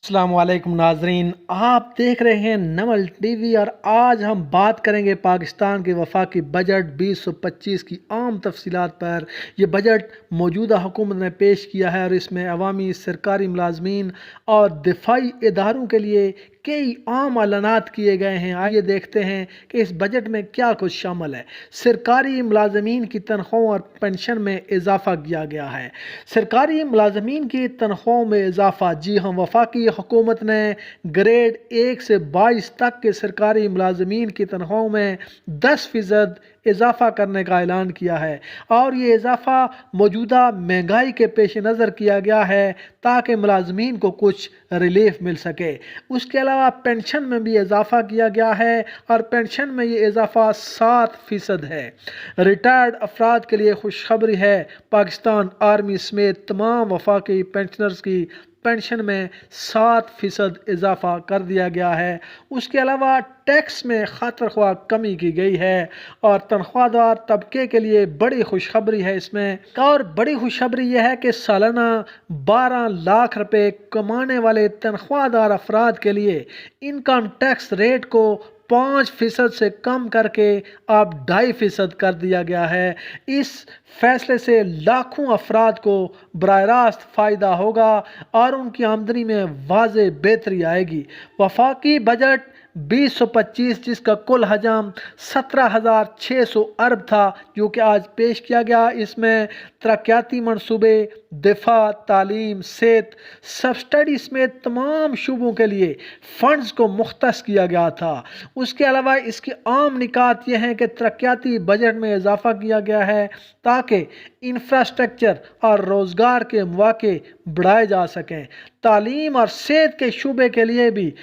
अस्सलाम वालेकुम नाजरीन, आप देख रहे हैं नमल टीवी और आज हम बात करेंगे पाकिस्तान के वफाकी बजट 2025 की आम तफसीलात पर। यह बजट मौजूदा हुकूमत ने पेश किया है और इसमें अवामी सरकारी मुलाजमीन और दिफाई इदारों के लिए कई आम ऐलानात किए गए हैं। आइए देखते हैं कि इस बजट में क्या कुछ शामिल है। सरकारी मुलाजमीन की तनख्वाहों और पेंशन में इजाफा किया गया है। सरकारी मुलाजमीन की तनख्वाहों में इजाफा, जी हाँ, वफाकी हुकूमत ने ग्रेड 1 से 22 तक के सरकारी मुलाजमीन की तनख्वाहों में 10% इजाफा करने का ऐलान किया है और ये इजाफा मौजूदा महंगाई के पेश नज़र किया गया है ताकि मुलाजमीन को कुछ रिलीफ मिल सके। उसके अलावा पेंशन में भी इजाफा किया गया है और पेंशन में ये इजाफा 7% है। रिटायर्ड अफराद के लिए खुशखबरी है, पाकिस्तान आर्मी समेत तमाम वफाकी पेंशनर्स की पेंशन में 7% इजाफा कर दिया गया है। उसके अलावा टैक्स में खातरख्वाह कमी की गई है और तनख्वाहदार तबके के लिए बड़ी खुशखबरी है इसमें। और बड़ी खुशखबरी यह है कि सालाना 12 लाख रुपए कमाने वाले तनख्वाहदार अफराद के लिए इनकम टैक्स रेट को 5% से कम करके अब 2.5% कर दिया गया है। इस फैसले से लाखों अफराद को बराह रास्त फ़ायदा होगा और उनकी आमदनी में वाज़े बेहतरी आएगी। वफाकी बजट 2025 जिसका कुल हजम 17,600 अरब था, जो कि आज पेश किया गया, इसमें तरक्याती मनसूबे, दिफा, तालीम, सेहत, सब्सिडी समेत तमाम शुबों के लिए फ़ंड्स को मुख्तस किया गया था। उसके अलावा इसकी आम निकात यह है कि तरक्याती बजट में इजाफा किया गया है ताकि इंफ्रास्ट्रक्चर और रोज़गार के मौके बढ़ाए जा सकें। तालीम और सेहत के शुबे के लिए भी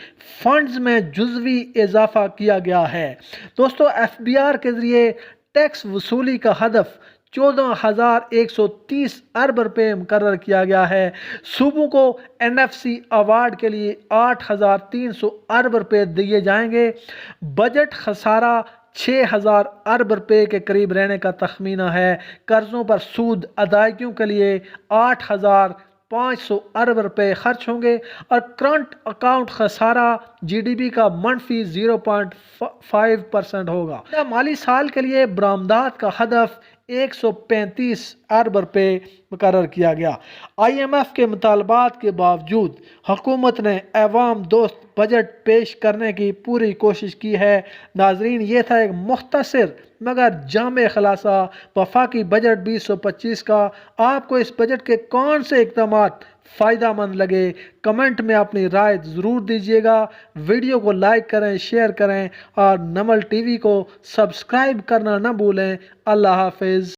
फंड्स में जुज़वी इजाफा किया गया है। दोस्तों, FBR के ज़रिए टैक्स वसूली का हदफ 14,130 अरब रुपये मुकर्रर किया गया है। सूबों को NFC अवार्ड के लिए 8,300 अरब रुपये दिए जाएंगे। बजट खसारा 6,000 अरब रुपये के करीब रहने का तखमीना है। कर्ज़ों पर सूद अदायगियों के लिए 8,500 अरब रुपये खर्च होंगे और करंट अकाउंट खसारा GDP का मनफी 0.5% होगा। माली साल के लिए बरामदात का हदफ 135 अरब रुपये मुकर्रर किया गया। IMF के मुतालबात के बावजूद हुकूमत ने अवाम दोस्त बजट पेश करने की पूरी कोशिश की है। नाजरीन, ये था एक मुख्तसर मगर जामे खुलासा वफाकी बजट 2025 का। आपको इस बजट के कौन से इक़दामात फ़ायदा मंद लगे, कमेंट में अपनी राय ज़रूर दीजिएगा। वीडियो को लाइक करें, शेयर करें और नमल टीवी को सब्सक्राइब करना न भूलें। अल्लाह हाफ़िज़।